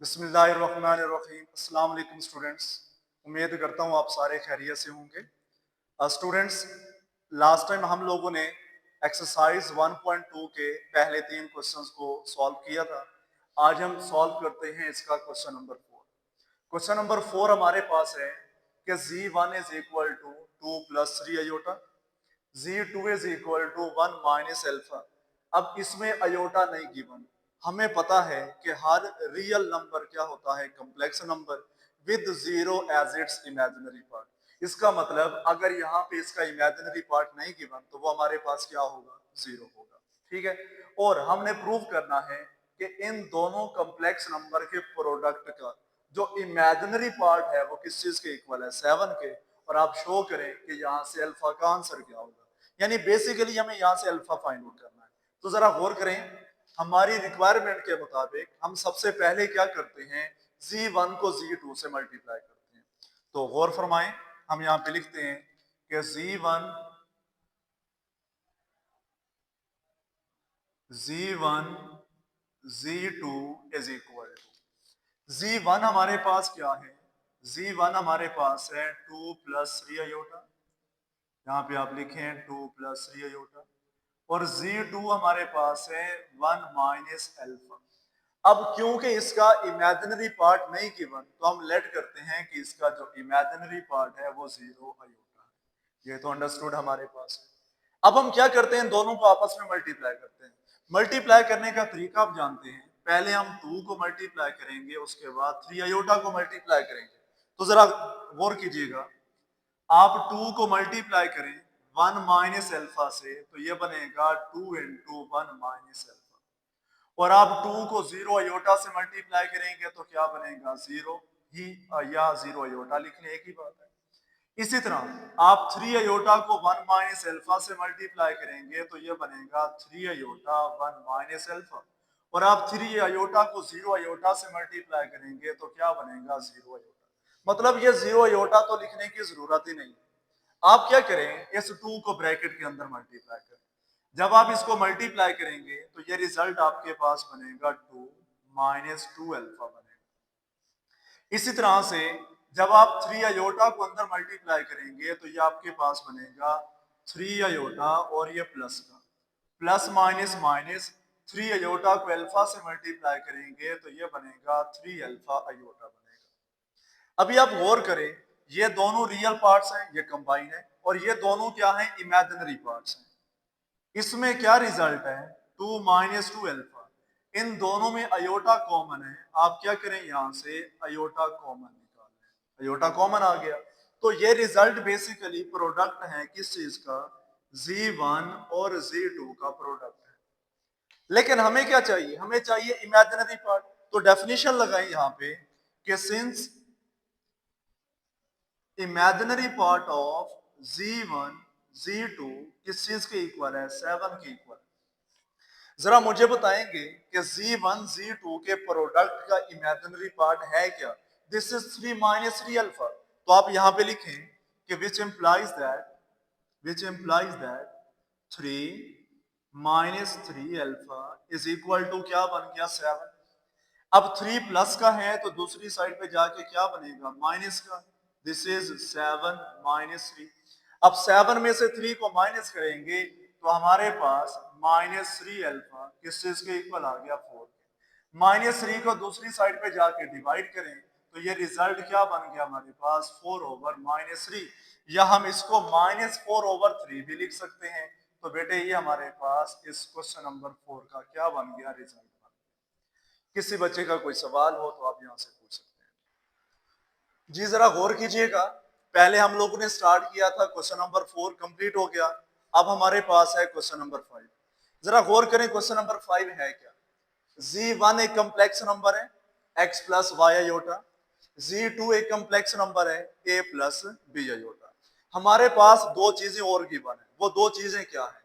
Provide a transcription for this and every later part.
बिस्मिल्लाहिर्रहमानिर्रहीम। अस्सलाम वालेकुम स्टूडेंट्स। उम्मीद करता हूँ आप सारे खैरियत से होंगे। स्टूडेंट्स, लास्ट टाइम हम लोगों ने एक्सरसाइज 1.2 के पहले 3 क्वेश्चंस को सॉल्व किया था। आज हम सॉल्व करते हैं इसका क्वेश्चन नंबर 4। क्वेश्चन नंबर 4 हमारे पास है कि Z1 is equal to 2 plus 3 iota, Z2 is equal to 1 minus alpha. अब इसमें अयोटा नहीं गिवन। हमें पता है कि हर रियल नंबर क्या होता है, complex number with zero as its imaginary part. इसका मतलब अगर यहाँ पे इसका इमेजिनरी पार्ट नहीं गिवन तो वो हमारे पास क्या होगा, जीरो होगा। ठीक है। और हमने प्रूव करना है कि इन दोनों कॉम्प्लेक्स नंबर के प्रोडक्ट का जो इमेजिनरी पार्ट है वो किस चीज के इक्वल है, 7 के। और आप शो करें कि यहाँ से अल्फा का आंसर क्या होगा। यानी बेसिकली हमें यहाँ से अल्फा फाइंड आउट करना है। तो जरा गौर करें, हमारी रिक्वायरमेंट के मुताबिक हम सबसे पहले क्या करते हैं, Z1 को Z2 से मल्टीप्लाई करते हैं। तो गौर फरमाएं, हम यहाँ पे लिखते हैं कि Z1 Z2 is equal to Z1 हमारे पास क्या है, Z1 हमारे पास है 2 प्लस 3 अयोटा। यहाँ पे आप लिखें 2 प्लस 3 अयोटा। और Z2 हमारे पास है 1 माइनस एल्फा। अब क्योंकि इसका इमेजिनरी पार्ट नहीं गिवन तो हम लेट करते हैं कि इसका जो इमेजिनरी पार्ट है वो 0 अयोटा है। ये तो अंडरस्टूड हमारे पास है। अब हम क्या करते हैं, दोनों को आपस में मल्टीप्लाई करते हैं। मल्टीप्लाई करने का तरीका आप जानते हैं, पहले हम 2 को मल्टीप्लाई करेंगे, उसके बाद 3 अयोटा को मल्टीप्लाई करेंगे। तो जरा गौर कीजिएगा, आप 2 को मल्टीप्लाई करें 1 माइनस एल्फा से तो ये बनेगा 2 इंटू 1 माइनस एल्फा। और आप 2 को 0 अयोटा से मल्टीप्लाई करेंगे तो क्या बनेगा, 0 ही, या 0 अयोटा लिख लें, एक ही बात है। इसी तरह आप 3 अयोटा को 1 माइनस एल्फा से मल्टीप्लाई करेंगे तो ये बनेगा 3 अयोटा 1 माइनस एल्फा। और आप 3 अयोटा को 0 अयोटा से मल्टीप्लाई करेंगे तो क्या बनेगा, 0 अयोटा। मतलब ये 0 अयोटा तो लिखने की जरूरत ही नहीं। आप क्या करें, इस 2 को ब्रैकेट के अंदर मल्टीप्लाई करें। जब आप इसको मल्टीप्लाई करेंगे तो ये रिजल्ट आपके पास बनेगा 2 माइनस 2 अल्फा बनेगा। इसी तरह से जब आप 3 अयोटा को अंदर मल्टीप्लाई करेंगे तो ये आपके पास बनेगा 3 अयोटा और ये प्लस का प्लस माइनस माइनस 3 अयोटा को अल्फा से मल्टीप्लाई करेंगे तो ये बनेगा 3 अल्फा अयोटा बनेगा। अभी आप गौर करें, ये दोनों रियल पार्ट्स हैं, ये कंबाइन है, और ये दोनों क्या हैं, इमेजिनरी पार्ट्स हैं। इसमें क्या रिजल्ट है, 2 माइनस 2 अल्फा। इन दोनों में अयोटा कॉमन है, आप क्या करें, यहां से अयोटा कॉमन निकाल लें। अयोटा कॉमन आ गया तो ये रिजल्ट बेसिकली प्रोडक्ट है किस चीज का, Z1 और Z2 का प्रोडक्ट है। लेकिन हमें क्या चाहिए, हमें चाहिए इमेजिनरी पार्ट। तो डेफिनेशन लगाई यहां पे कि since imaginary part of Z1 Z2 किस चीज के इक्वल है, 7 के इक्वल। जरा मुझे बताएंगे कि Z1 Z2 के प्रोडक्ट का इमेजिनरी पार्ट है क्या, दिस इज 3 माइनस 3 अल्फा। तो आप यहां पे लिखें कि which implies that 3 minus 3 alpha is equal to क्या बन गया, 7। अब 3 प्लस का है तो दूसरी साइड पे जाके क्या बनेगा, माइनस का। This is 7 minus 3। अब 7 में से 3 को माइनस करेंगे तो हमारे पास माइनस 3 अल्फा किस चीज के इक्वल आ गया, 4। माइनस 3 को दूसरी साइड पे जाके डिवाइड करें तो ये रिजल्ट क्या बन गया हमारे पास, 4 ओवर माइनस 3। या हम इसको माइनस 4 ओवर 3 भी लिख सकते हैं। तो बेटे ये हमारे पास इस क्वेश्चन नंबर 4 का क्या बन गया, रिजल्ट बन गया। किसी बच्चे का कोई सवाल हो तो आप यहाँ से पूछ सकते हैं। जी जरा गौर कीजिएगा, पहले हम लोगों ने स्टार्ट किया था, क्वेश्चन नंबर 4 कंप्लीट हो गया। अब हमारे पास है क्वेश्चन नंबर 5। जरा गौर करें, क्वेश्चन नंबर 5 है क्या। Z1 एक कॉम्प्लेक्स नंबर है, x plus Y iota. Z2 एक कॉम्प्लेक्स नंबर है, a प्लस बी अयोटा। हमारे पास दो चीजें और गिवन है, वो दो चीजें क्या है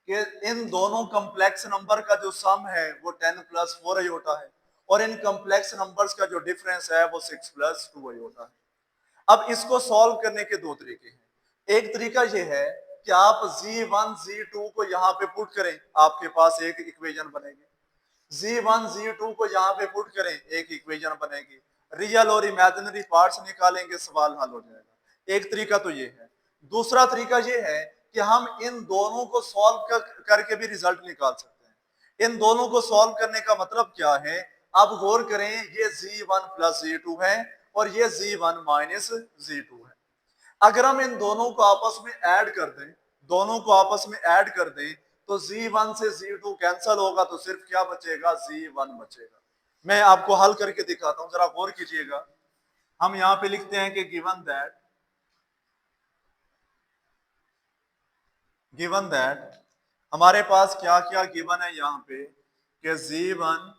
कि इन दोनों कॉम्प्लेक्स नंबर का जो सम है वो 10 प्लस 4 अयोटा है, और इन कॉम्प्लेक्स नंबर्स का जो डिफरेंस है वो 6 प्लस 2 अयोटा है। अब इसको सॉल्व करने के दो तरीके हैं। एक तरीका ये है कि आप Z1 Z2 को यहाँ पे पुट करें, आपके पास एक इक्वेशन बनेगी। Z1 Z2 को यहाँ पे पुट करें, एक इक्वेशन बनेगी। रियल और इमेजिनरी पार्ट्स निकालेंगे, सवाल हल हो जाएगा। एक तरीका तो ये है। दूसरा तरीका ये है कि हम इन दोनों को सॉल्व करके भी रिजल्ट निकाल सकते हैं। इन दोनों को सॉल्व करने का मतलब क्या है, आप गौर करें, ये Z1 प्लस Z2 है और ये Z1 माइनस Z2 है। अगर हम इन दोनों को आपस में ऐड कर दें, दोनों को आपस में ऐड कर दें, तो Z1 से Z2 कैंसिल होगा, तो सिर्फ क्या बचेगा, Z1 बचेगा। मैं आपको हल करके दिखाता हूं, जरा गौर कीजिएगा। हम यहां पे लिखते हैं कि गिवन दैट हमारे पास क्या क्या गिवन है यहां पे, कि Z1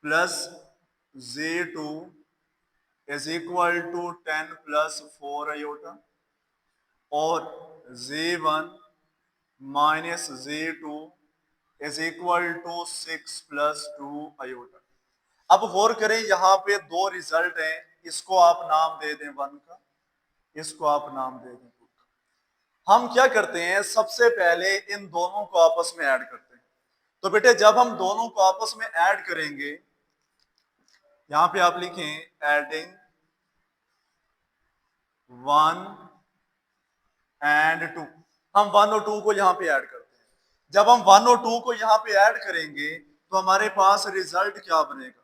plus Z2 is equal to 10 plus 4 iota, और Z1 minus Z2 is equal to 6 plus 2 iota. अब गौर करें, यहां पे दो रिजल्ट हैं, इसको आप नाम दे दें 1 का, इसको आप नाम दे दें 2 का। हम क्या करते हैं, सबसे पहले इन दोनों को आपस में ऐड करते हैं। तो बेटे जब हम दोनों को आपस में ऐड करेंगे, यहां पे आप लिखें एडिंग 1 एंड 2। हम 1 और 2 को यहां पे ऐड करते हैं। जब हम 1 और 2 को यहां पे ऐड करेंगे तो हमारे पास रिजल्ट क्या बनेगा,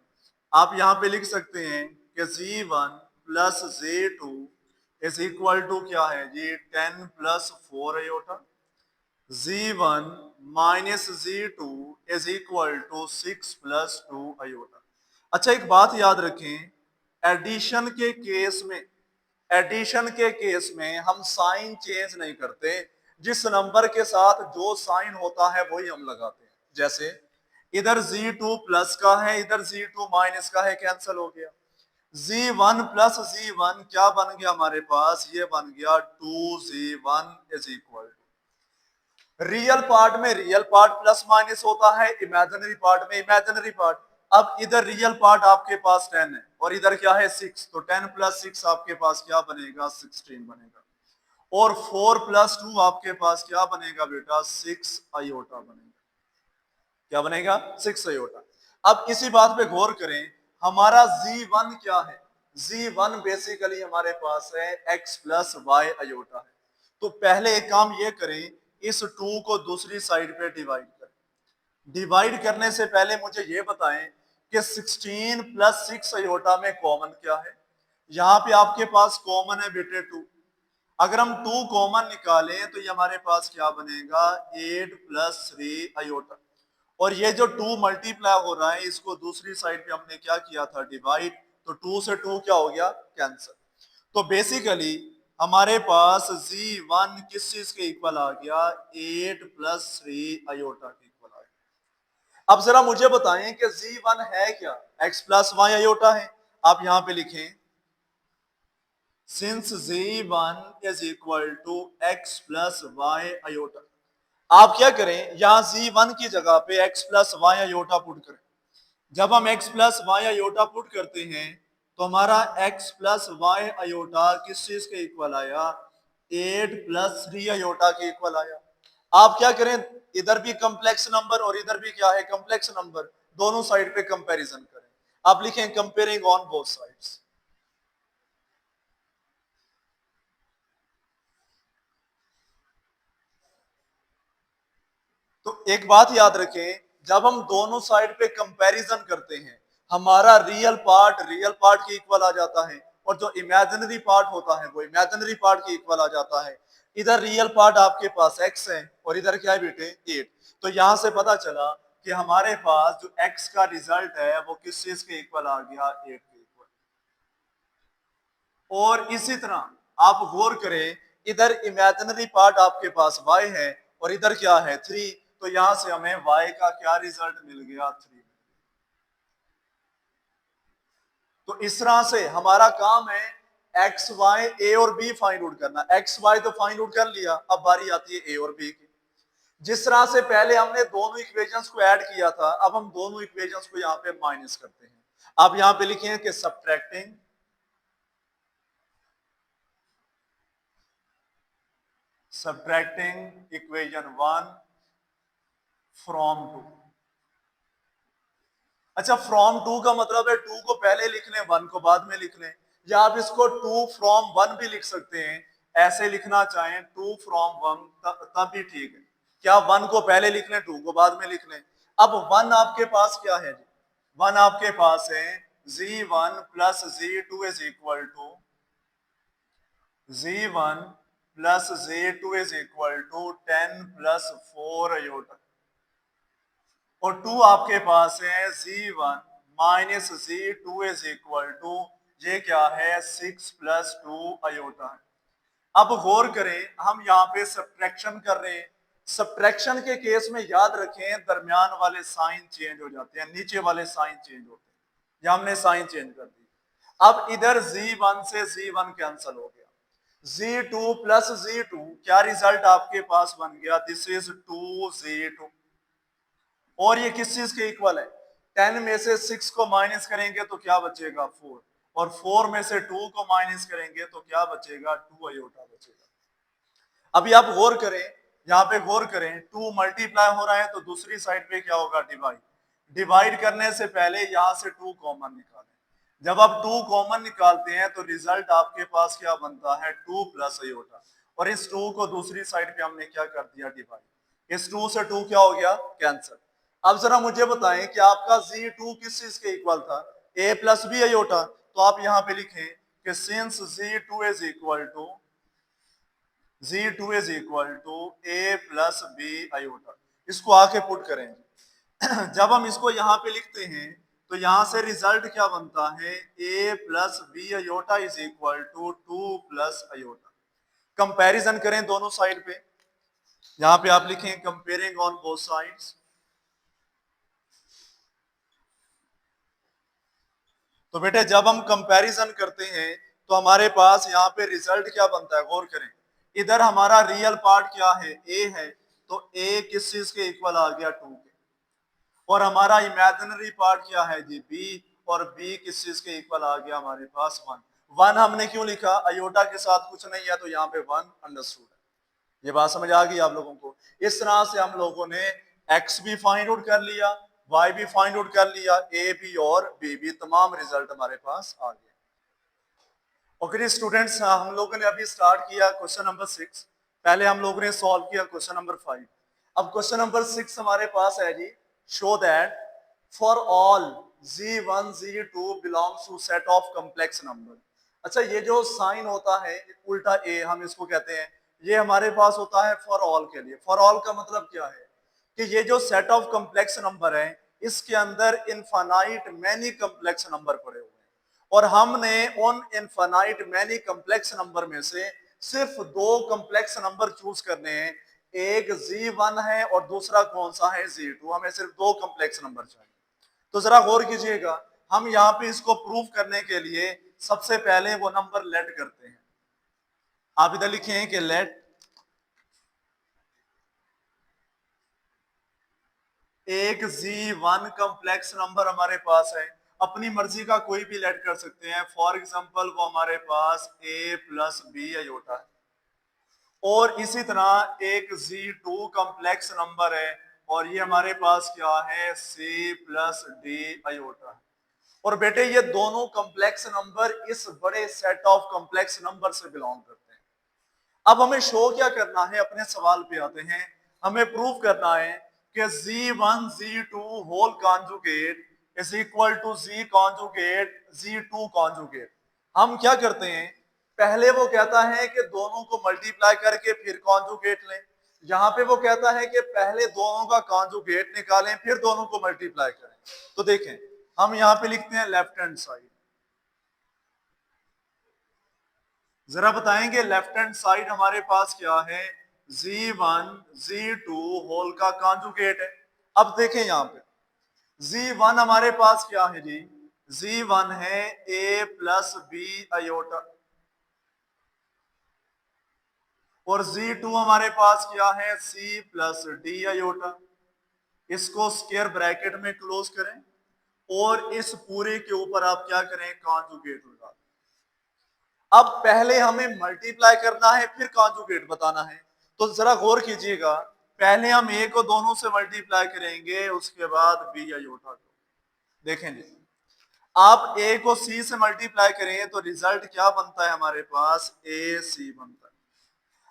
आप यहां पे लिख सकते हैं कि Z1 plus Z2 is equal to क्या है जी, 10 plus 4 iota. Z1 minus Z2 is equal to 6 plus 2 iota. अच्छा, एक बात याद रखें, एडिशन के केस में, एडिशन के केस में हम साइन चेंज नहीं करते। जिस नंबर के साथ जो साइन होता है वही हम लगाते हैं। जैसे इधर Z2 प्लस का है, इधर Z2 माइनस का है, कैंसिल हो गया। Z1 प्लस Z1 क्या बन गया हमारे पास, ये बन गया 2Z1 is equal. Real part में रियल पार्ट प्लस माइनस होता है, इमेजिनरी पार्ट में इमेजिनरी पार्ट। अब इधर रियल पार्ट आपके पास 10 है और इधर क्या है 6, तो 10 प्लस 6 आपके पास क्या बनेगा, 16 बनेगा। और 4 प्लस 2 आपके पास क्या बनेगा बेटा, 6 आयोटा बनेगा। क्या बनेगा, 6 आयोटा। अब इसी बात पे गौर करें, हमारा Z1 क्या है, Z1 बेसिकली हमारे पास है x प्लस वाई आयोटा है। तो पहले एक काम ये करें, इस 2 को दूसरी साइड पे डिवाइड करें। डिवाइड करने से पहले मुझे ये बताएं कि 16 प्लस 6 आयोटा में कॉमन क्या है। यहां पे आपके पास कॉमन है बेटे 2। अगर हम 2 कॉमन निकालें तो ये हमारे पास क्या बनेगा, 8 प्लस 3 आयोटा। और ये जो 2 मल्टीप्लाई हो रहा है, इसको दूसरी साइड पे हमने क्या किया था, डिवाइड। तो 2 से 2 क्या हो गया, कैंसिल। तो बेसिकली हमारे पास Z1 किस चीज के इक्वल आ गया, 8 प्लस 3 आयोटा के इक्वल आ गया। अब जरा मुझे बताएं कि Z1 है क्या, x प्लस वाई आयोटा है। आप यहां पे लिखें, since Z1 is equal to x plus Y iota. आप क्या करें, यहां Z1 की जगह पे x plus Y iota put करें। जब हम x plus Y iota put करते हैं तो हमारा x प्लस वाई आयोटा किस चीज के इक्वल आया, 8 प्लस 3 आयोटा के इक्वल आया। आप क्या करें, इधर भी कॉम्प्लेक्स नंबर और इधर भी क्या है, कॉम्प्लेक्स नंबर, दोनों साइड पे कंपैरिजन करें। आप लिखें कंपेयरिंग ऑन बोथ साइड्स। तो एक बात याद रखें, जब हम दोनों साइड पे कंपैरिजन करते हैं, हमारा रियल पार्ट के इक्वल आ जाता है, और जो इमेजिनरी पार्ट होता है वो इमेजिनरी पार्ट के इक्वल आ जाता है। इधर रियल पार्ट आपके पास x है और इधर क्या है बेटे, 8। तो यहां से पता चला कि हमारे पास जो x का रिजल्ट है वो किस चीज के इक्वल आ गया, 8 के इक्वल। और इसी तरह आप गौर करें, इधर इमेजिनरी पार्ट आपके पास y है और इधर क्या है 3। तो यहां से हमें y का क्या रिजल्ट मिल गया, 3। तो इस तरह से हमारा काम है एक्स वाई ए और बी फाइंड आउट करना। एक्स वाई तो फाइंड आउट कर लिया, अब बारी आती है ए और बी की। जिस तरह से पहले हमने दोनों इक्वेशंस को ऐड किया था, अब हम दोनों इक्वेशंस को यहाँ पे माइनस करते हैं। आप यहाँ पे लिखे कि सब्ट्रैक्टिंग इक्वेशन 1 फ्रॉम 2। अच्छा, फ्रॉम टू का मतलब है टू को पहले लिख लें, वन को बाद में लिख लें, या आप इसको टू फ्रॉम वन भी लिख सकते हैं। ऐसे लिखना चाहें टू फ्रॉम वन तब भी ठीक है। क्या वन को पहले लिख लें, टू को बाद में लिख लें। अब वन आपके पास क्या है, वन आपके पास है z1 plus z2 is equal to z1 plus z2 is equal to 10 plus 4 iota, और टू आपके पास है z1 minus z2 is equal to, ये क्या है 6 प्लस 2 अयोटा है। अब गौर करें, हम यहाँ पे सब्ट्रैक्शन कर रहे हैं। सब्ट्रैक्शन के केस में याद रखें दरमियान वाले साइन चेंज हो जाते हैं, नीचे वाले साइन चेंज होते हैं, या हमने साइन चेंज कर दी। अब इधर z1 से z1 कैंसिल हो गया, z2 प्लस z2, क्या रिजल्ट आपके पास बन गया, दिस इज 2z2, और ये किस चीज के इक्वल है, 10 में से 6 को माइनस करेंगे तो क्या बचेगा 4, और 4 में से 2 को माइनस करेंगे तो क्या बचेगा 2 अयोटा बचेगा। अभी आप गौर करें, यहाँ पे गौर करें, 2 मल्टीप्लाई हो रहा है तो दूसरी साइड पे क्या होगा, डिवाइड। डिवाइड करने से पहले यहाँ से 2 कॉमन निकालें। जब आप 2 कॉमन निकालते हैं तो रिजल्ट आपके पास क्या बनता है, 2 प्लस अयोटा, और इस 2 को दूसरी साइड पे हमने क्या कर दिया, डिवाइड। इस 2 से 2 क्या हो गया, कैंसिल। अब जरा मुझे बताएं कि आपका z2 किस चीज के इक्वल था, a प्लस बी अयोटा। तो आप यहाँ पे लिखें कि since z2 is equal to z2 is equal to a plus B iota, इसको आके पुट करें। जब हम इसको यहाँ पे लिखते हैं तो यहाँ से रिजल्ट क्या बनता है, a plus B iota is equal to 2 plus iota. Comparison करें दोनों साइड पे, यहाँ पे आप लिखें कंपेयरिंग ऑन बोथ साइड्स। तो बेटे जब हम कंपैरिजन करते हैं तो हमारे पास यहाँ पे रिजल्ट क्या बनता है, गौर करें। इधर हमारा रियल पार्ट क्या है, a है, तो a किस चीज के इक्वल आ गया, 2 के, और हमारा इमेजिनरी पार्ट क्या है जी, b, और b किस चीज के इक्वल आ गया हमारे पास 1। 1 हमने क्यों लिखा, अयोटा के साथ कुछ नहीं है तो यहाँ पे 1 अंडरस्टूड है। ये बात समझ आ गई आप लोगों को। इस तरह से हम लोगों ने x भी फाइंड आउट कर लिया, y भी फाइंड आउट कर लिया, a भी और b भी, तमाम रिजल्ट हमारे पास आ गए। ओके स्टूडेंट्स, हम लोगों ने अभी स्टार्ट किया क्वेश्चन नंबर 6। पहले हम लोगों ने सॉल्व किया क्वेश्चन नंबर 5। अब क्वेश्चन नंबर 6 हमारे पास है जी, show that for all z1 z2 belongs to set of complex number. अच्छा, ये जो साइन होता है उल्टा a हम इसको कहते हैं, ये हमारे पास होता है फॉर ऑल के लिए। फॉर ऑल का मतलब क्या है कि ये जो सेट ऑफ कॉम्प्लेक्स नंबर है इसके अंदर इनफाइनाइट मैनी कॉम्प्लेक्स नंबर पड़े हुए हैं, और हमने उन इनफाइनाइट मैनी कॉम्प्लेक्स नंबर में से सिर्फ 2 कॉम्प्लेक्स नंबर चूज करने हैं। एक z1 है और दूसरा कौन सा है, z2। हमें सिर्फ 2 कॉम्प्लेक्स नंबर चाहिए। तो जरा गौर कीजिएगा, हम यहाँ पे इसको प्रूव करने के लिए सबसे पहले वो नंबर लेट करते हैं। आप इधर लिखे कि लेट एक z1 कॉम्प्लेक्स नंबर हमारे पास है, अपनी मर्जी का कोई भी लेट कर सकते हैं। फॉर एग्जांपल वो हमारे पास a प्लस बी अयोटा है, और इसी तरह एक z2 कॉम्प्लेक्स नंबर है, और ये हमारे पास क्या है, c प्लस डी अयोटा है। और बेटे ये दोनों कॉम्प्लेक्स नंबर इस बड़े सेट ऑफ कॉम्प्लेक्स नंबर से बिलोंग करते हैं। अब हमें शो क्या करना है, अपने सवाल पे आते हैं। हमें प्रूव करना है कि z1 z2 whole conjugate is equal to z conjugate z2 conjugate. हम क्या करते हैं, पहले वो कहता है कि दोनों को मल्टीप्लाई करके फिर कॉन्जुगेट लें। यहाँ पे वो कहता है कि पहले दोनों का कॉन्जुगेट निकालें फिर दोनों को मल्टीप्लाई करें। तो देखें, हम यहाँ पे लिखते हैं लेफ्ट हैंड साइड। जरा बताएंगे लेफ्ट हैंड साइड हमारे पास क्या है, z1 z2 होल का कॉन्जुगेट है। अब देखें यहाँ पे z1 हमारे पास क्या है जी, z1 है a प्लस बी अयोटा, और z2 हमारे पास क्या है, c प्लस डी अयोटा। इसको स्क्वायर ब्रैकेट में क्लोज करें और इस पूरे के ऊपर आप क्या करें, कॉन्जुगेट लगा। अब पहले हमें मल्टीप्लाई करना है फिर कॉन्जुगेट बताना है। तो जरा गौर कीजिएगा, पहले हम a को दोनों से मल्टीप्लाई करेंगे, उसके बाद b अयोटा को। देखें जी, आप a को c से मल्टीप्लाई करें तो रिजल्ट क्या बनता है हमारे पास, ए सी बनता है।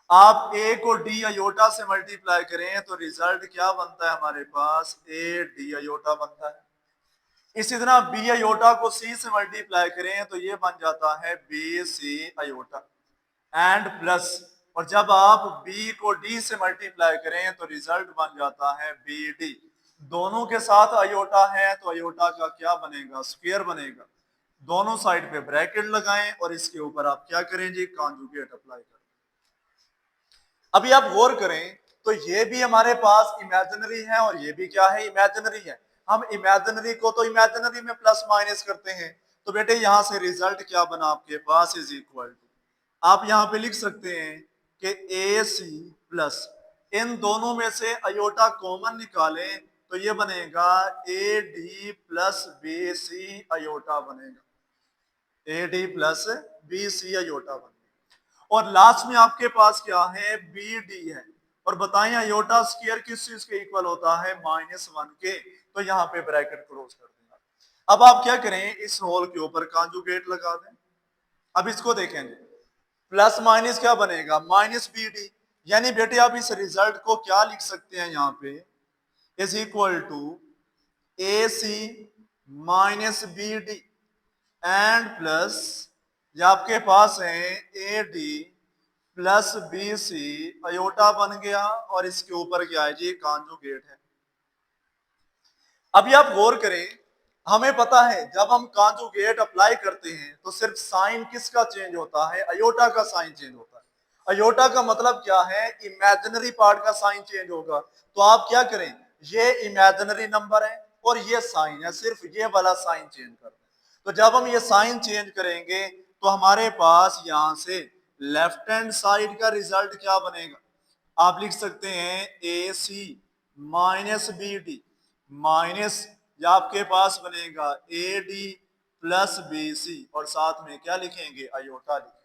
आप a को d अयोटा से मल्टीप्लाई करें तो रिजल्ट क्या बनता है हमारे पास, ए डी अयोटा बनता है। इसी तरह b अयोटा को c से मल्टीप्लाई करें तो ये बन जाता है B C iota and plus, और जब आप b को d से मल्टीप्लाई करें तो रिजल्ट बन जाता है बी डी। दोनों के साथ अयोटा है तो अयोटा का क्या बनेगा, स्क्वायर बनेगा। दोनों साइड पे ब्रैकेट लगाएं और इसके ऊपर आप क्या करें जी, कॉन्जुगेट अप्लाई करें। अभी आप गौर करें तो ये भी हमारे पास इमेजिनरी है और ये भी क्या है, इमेजिनरी है। हम इमेजिनरी को तो इमेजिनरी में प्लस माइनस करते हैं, तो बेटे यहां से रिजल्ट क्या बना आपके पास, इज इक्वल टू, आप यहां पे लिख सकते हैं कि ए सी प्लस, इन दोनों में से अयोटा कॉमन निकालें तो ये बनेगा A D plus B C iota बनेगा, A D plus B C iota बनेगा। और लास्ट में आपके पास क्या है, बी डी है। और बताएं अयोटा स्क्वायर किस चीज के इक्वल होता है, -1 के, तो यहाँ पे ब्रैकेट क्लोज कर देना। अब आप क्या करें, इस होल के ऊपर कॉन्जुगेट लगा दें। अब इसको देखेंगे, प्लस माइनस क्या बनेगा, माइनस बी डी, यानी बेटे आप इस रिजल्ट को क्या लिख सकते हैं यहाँ पे, is equal to A C minus B D and plus, ये आपके पास है A D plus B C iota बन गया, और इसके ऊपर क्या है जी, कॉन्जुगेट है। अभी आप गौर करें, हमें पता है जब हम कॉन्जुगेट अप्लाई करते हैं तो सिर्फ साइन किसका चेंज होता है, अयोटा का साइन चेंज होता है। अयोटा का मतलब क्या है, इमेजिनरी पार्ट का साइन चेंज होगा। तो आप क्या करें, ये इमेजिनरी नंबर है और ये साइन है, सिर्फ ये वाला साइन चेंज कर दें। तो जब हम ये साइन चेंज करेंगे तो हमारे पास यहां से लेफ्ट हैंड साइड का रिजल्ट क्या बनेगा, आप लिख सकते हैं A C minus B D minus, या आपके पास बनेगा A D plus B C, और साथ में क्या लिखेंगे, अयोटा लिखेंगे।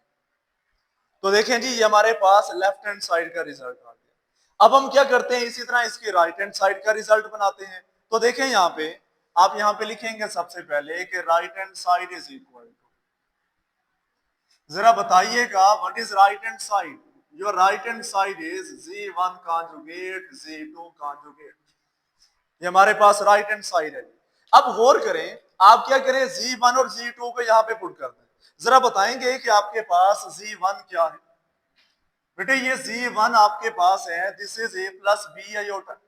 तो देखें जी, ये हमारे पास लेफ्ट हैंड साइड का रिजल्ट आ गया। अब हम क्या करते हैं, इसी तरह इसके राइट हैंड साइड का रिजल्ट बनाते हैं। तो देखें यहाँ पे, आप यहाँ पे लिखेंगे सबसे पहले कि right hand side is equal to, जरा बताइएगा what is right hand side, your right hand side is Z1 conjugate Z2 conjugate, ये हमारे पास राइट हैंड साइड है। अब गौर करें, आप क्या करें, Z1 और Z2 को यहाँ पे पुट कर दें। जरा बताएंगे कि आपके पास Z1 क्या है, बेटे ये Z1 आपके पास है, this is A plus B iota,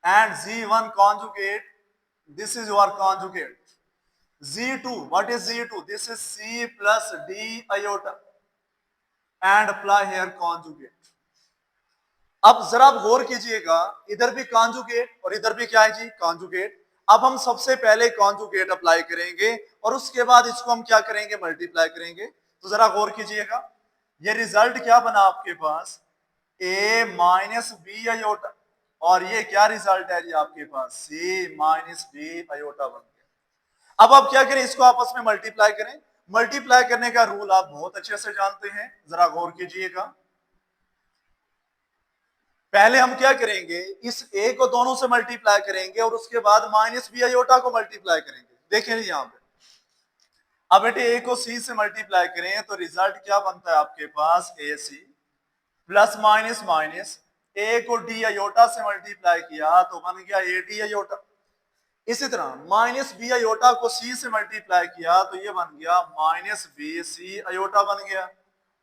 and Z1 conjugate, this is your conjugate. Z2, what is Z2? This is C plus D iota and apply here conjugate. अब जरा आप गौर कीजिएगा, इधर भी कॉन्जुगेट और इधर भी क्या है जी, कॉन्जुगेट। अब हम सबसे पहले कॉन्जुगेट अप्लाई करेंगे और उसके बाद इसको हम क्या करेंगे, मल्टीप्लाई करेंगे। तो जरा गौर कीजिएगा, ये रिजल्ट क्या बना आपके पास, ए माइनस बी अयोटा, और ये क्या रिजल्ट है जी आपके पास, सी माइनस डी अयोटा बन गया। अब आप क्या करें, इसको आपस में मल्टीप्लाई करें। मल्टीप्लाई करने का रूल आप बहुत अच्छे से जानते हैं, जरा गौर कीजिएगा। पहले हम क्या करेंगे, इस ए को दोनों से मल्टीप्लाई करेंगे और उसके बाद माइनस बी अयोटा को मल्टीप्लाई करेंगे। देखें यहाँ पे, अब बेटे ए को सी से मल्टीप्लाई करें तो रिजल्ट क्या बनता है आपके पास, ए सी प्लस माइनस माइनस, ए को डी अयोटा से मल्टीप्लाई किया तो बन गया ए डी अयोटा। इसी तरह माइनस बी अयोटा को सी से मल्टीप्लाई किया तो ये बन गया माइनस बी सी अयोटा बन गया,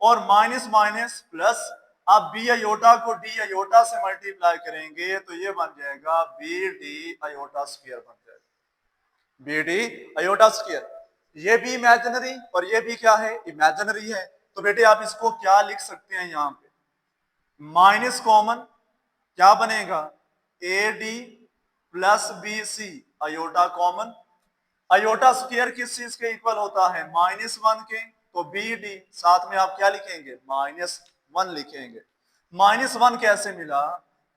और माइनस माइनस प्लस, अब बी अयोटा को डी अयोटा से मल्टीप्लाई करेंगे तो ये बन जाएगा बी डी अयोटा स्क्वायर बन जाएगा, बी डी अयोटा स्क्वायर। ये भी इमेजिनरी और ये भी क्या है, इमेजिनरी है। तो बेटे आप इसको क्या लिख सकते हैं, यहाँ पे माइनस कॉमन, क्या बनेगा, A D plus B C iota common. Iota square किस चीज के इक्वल होता है, -1 के, तो बी डी, साथ में आप क्या लिखेंगे, -1 लिखेंगे। -1 कैसे मिला,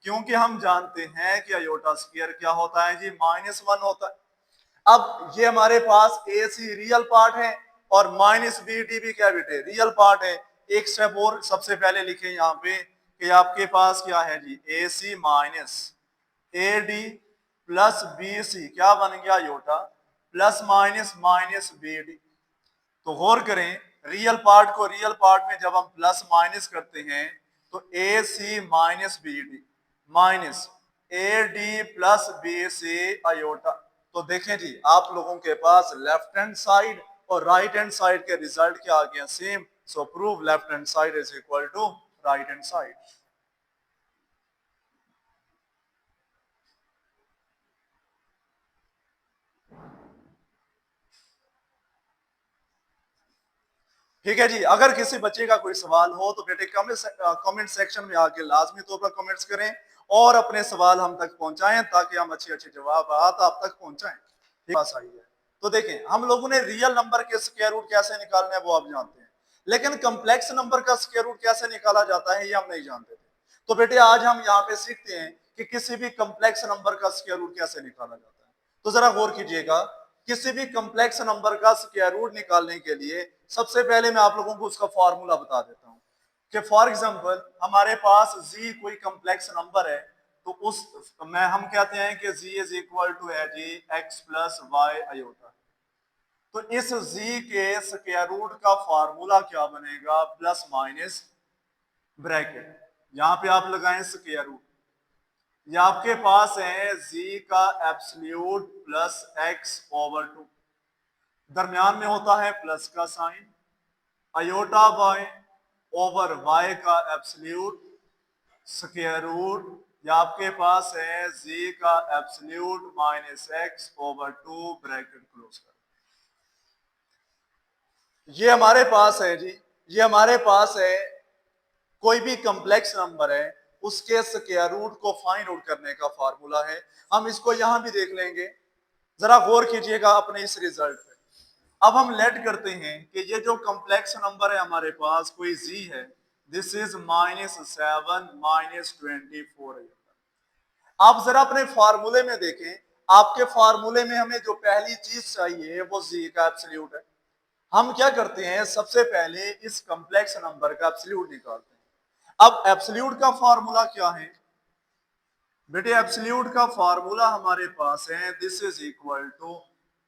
क्योंकि हम जानते हैं कि अयोटा स्क्वायर क्या होता है जी, -1 होता है। अब ये हमारे पास ए सी रियल पार्ट है और माइनस बी डी भी क्या बेटे, रियल पार्ट है। एक स्टेप और सबसे पहले लिखे यहाँ पे कि आपके पास क्या है जी, A C minus A D plus B C क्या बन गया iota, plus minus minus B D. तो गौर करें, रियल पार्ट को रियल पार्ट में जब हम प्लस माइनस करते हैं तो A C minus B D minus A D plus B C iota. तो देखें जी, आप लोगों के पास लेफ्ट हैंड साइड और राइट हैंड साइड के रिजल्ट क्या आ गया, same. So prove left hand side is equal to right hand side. ठीक है जी, अगर किसी बच्चे का कोई सवाल हो तो बेटे कमेंट सेक्शन में आके लाजमी तौर पर कमेंट्स करें और अपने सवाल हम तक पहुंचाएं ताकि हम अच्छे अच्छे जवाब आप तक पहुंचाएं। ठीक बात सही है। तो देखें, हम लोगों ने रियल नंबर के स्क्वायर रूट कैसे निकालने हैं वो आप जानते हैं, लेकिन कम्प्लेक्स नंबर का स्क्वायर रूट कैसे निकाला जाता है ये हम नहीं जानते थे। तो बेटे आज हम यहाँ पे सीखते हैं कि किसी भी कम्प्लेक्स नंबर का स्क्वायर रूट कैसे निकाला जाता है। तो जरा गौर कीजिएगा, किसी भी कम्प्लेक्स नंबर का स्क्वायर रूट निकालने के लिए सबसे पहले मैं आप लोगों को उसका फॉर्मूला बता देता हूं कि फॉर एग्जांपल हमारे पास z कोई कम्प्लेक्स नंबर है तो उस में हम कहते हैं कि z इज इक्वल टू है जी x प्लस वाई अयोटा। तो इस z के स्क्वायर रूट का फॉर्मूला क्या बनेगा, प्लस माइनस ब्रैकेट, यहां पे आप लगाएं स्क्वायर रूट, ये आपके पास है z का एब्सोल्यूट प्लस x ओवर 2, दरमियान में होता है प्लस का sign, iota Y over Y का एब्सोल्यूट स्क्वायर रूट, या आपके पास है z का absolute minus x over 2 bracket close कर। ये हमारे पास है जी, ये हमारे पास है कोई भी कम्प्लेक्स नंबर है उसके स्क्वायर रूट को फाइंड आउट करने का फार्मूला है। हम इसको यहां भी देख लेंगे, जरा गौर कीजिएगा अपने इस रिजल्ट पे। अब हम लेट करते हैं कि ये जो कम्प्लेक्स नंबर है हमारे पास कोई z है, दिस इज -7 -24 है। आप जरा अपने फार्मूले में देखें, आपके फार्मूले में हमें जो पहली चीज चाहिए वो z का एब्सोल्यूट है। हम क्या करते हैं, सबसे पहले इस कम्प्लेक्स नंबर का एब्सोल्यूट निकालते हैं। अब एब्सोल्यूट का फार्मूला क्या है बेटे, एब्सोल्यूट का फार्मूला हमारे पास है this is equal to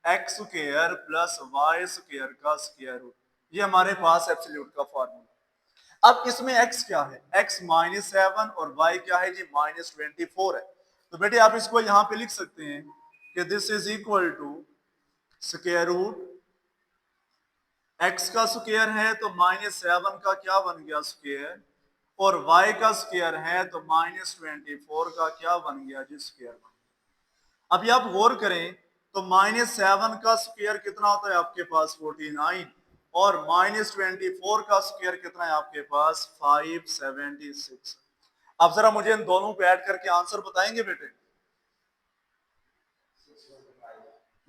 X square plus Y square का स्क्वायर रूट, ये हमारे पास एब्सोल्यूट का फार्मूला। अब इसमें x क्या है, x -7 और y क्या है जी -24 है। तो बेटे आप इसको यहां पे लिख सकते हैं कि this is equal to square root x का स्क्वायर है तो -7 का क्या बन गया स्क्वायर, और y का स्क्वायर है तो -24 का क्या बन गया जी स्क्वायर बन गया। अभी आप गौर करें तो -7 का स्क्वायर कितना होता है आपके पास 49, और -24 का स्क्वायर कितना है आपके पास 576। अब जरा मुझे इन दोनों को ऐड करके आंसर बताएंगे बेटे,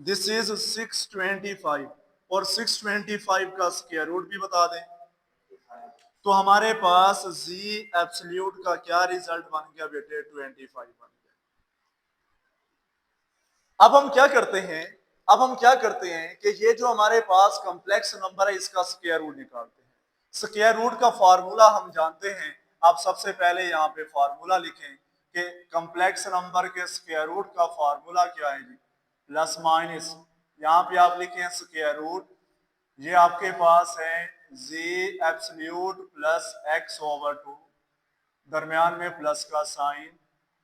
दिस इज 625 और 625 का स्क्वायर रूट भी बता दें तो हमारे पास z एब्सोल्यूट का क्या रिजल्ट बन गया बेटे 25 बन गया। अब हम क्या करते हैं, अब हम क्या करते हैं कि ये जो हमारे पास कॉम्प्लेक्स नंबर है इसका स्क्वायर रूट निकालते हैं। स्क्वायर रूट का फार्मूला हम जानते हैं, आप सबसे पहले यहाँ पे फार्मूला लिखें कि कॉम्प्लेक्स नंबर के स्क्वायर रूट का फार्मूला क्या है जी, प्लस माइनस, यहाँ पे आप लिखें स्क्वायर रूट, ये आपके पास है z absolute plus x over 2, दरमियान में प्लस का sign,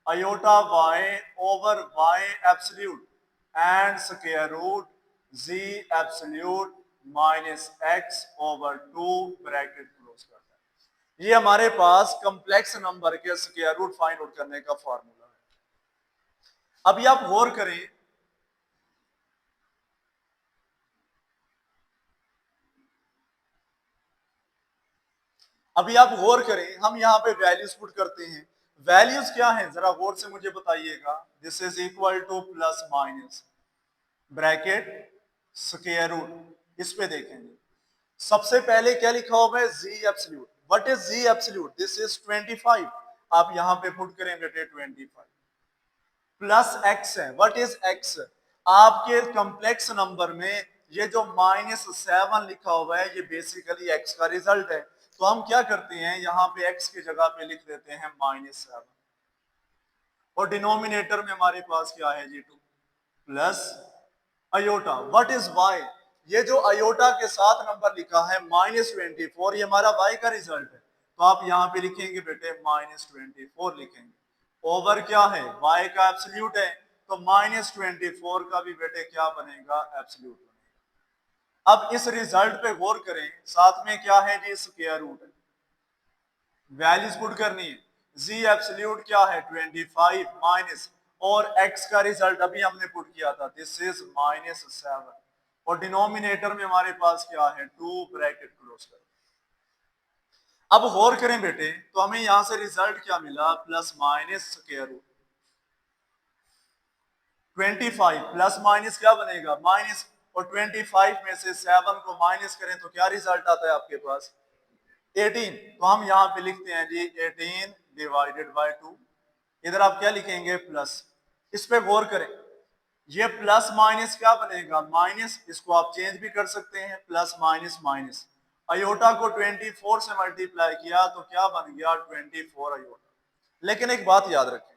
iota y over y absolute and square root z absolute minus x over 2 bracket close करता है। ये हमारे पास कॉम्प्लेक्स नंबर के स्क्वायर रूट फाइंड आउट करने का फार्मूला है। अभी आप गौर करें, अभी आप गौर करें, हम यहाँ पे वैल्यूज पुट करते हैं। वैल्यूज क्या हैं जरा गौर से मुझे बताइएगा, this is equal to plus minus bracket square root, इस पे देखेंगे सबसे पहले क्या लिखा हुआ है z absolute, what is z absolute, this is 25, आप यहाँ पे पुट करें बेटे 25 प्लस x है, व्हाट इज x, आपके कॉम्प्लेक्स नंबर में ये जो -7 लिखा हुआ है ये बेसिकली x का रिजल्ट है। तो हम क्या करते हैं, यहाँ पे x की जगह पे लिख देते हैं -7, और डिनोमिनेटर में हमारे पास क्या है जी 2 plus iota. What is Y? ये जो अयोटा के साथ नंबर लिखा है -24, ये हमारा वाई का रिजल्ट है, तो आप यहाँ पे लिखेंगे बेटे -24 लिखेंगे। ओवर क्या है? वाई का एब्सोल्यूट है, तो -24 का भी बेटे क्या बनेगा? एब्सोल्यूट बनेगा। अब इस रिजल्ट पे गौर करें, साथ में क्या है जी? स्क्वायर रूट है, वैल्यूज पुट करनी है। जी एब्सोल्यूट क्या है? 25 माइनस, और x का रिजल्ट अभी हमने पुट किया था, दिस इज -7, और डिनोमिनेटर में हमारे पास क्या है? 2 ब्रैकेट क्लोज कर। अब गौर करें बेटे, तो हमें यहां से रिजल्ट क्या मिला? Plus minus square root 25 plus minus क्या बनेगा? माइनस, और 25 में से 7 को माइनस करें तो क्या रिजल्ट आता है आपके पास? 18। तो हम यहाँ पे लिखते हैं जी 18 डिवाइडेड बाय 2। इधर आप क्या लिखेंगे? प्लस। इस पे गौर करें, ये प्लस माइनस क्या बनेगा? माइनस, इसको आप चेंज भी कर सकते हैं, प्लस माइनस माइनस। अयोटा को 24 से मल्टीप्लाई किया तो क्या बन गया? 24 अयोटा। लेकिन एक बात याद रखें,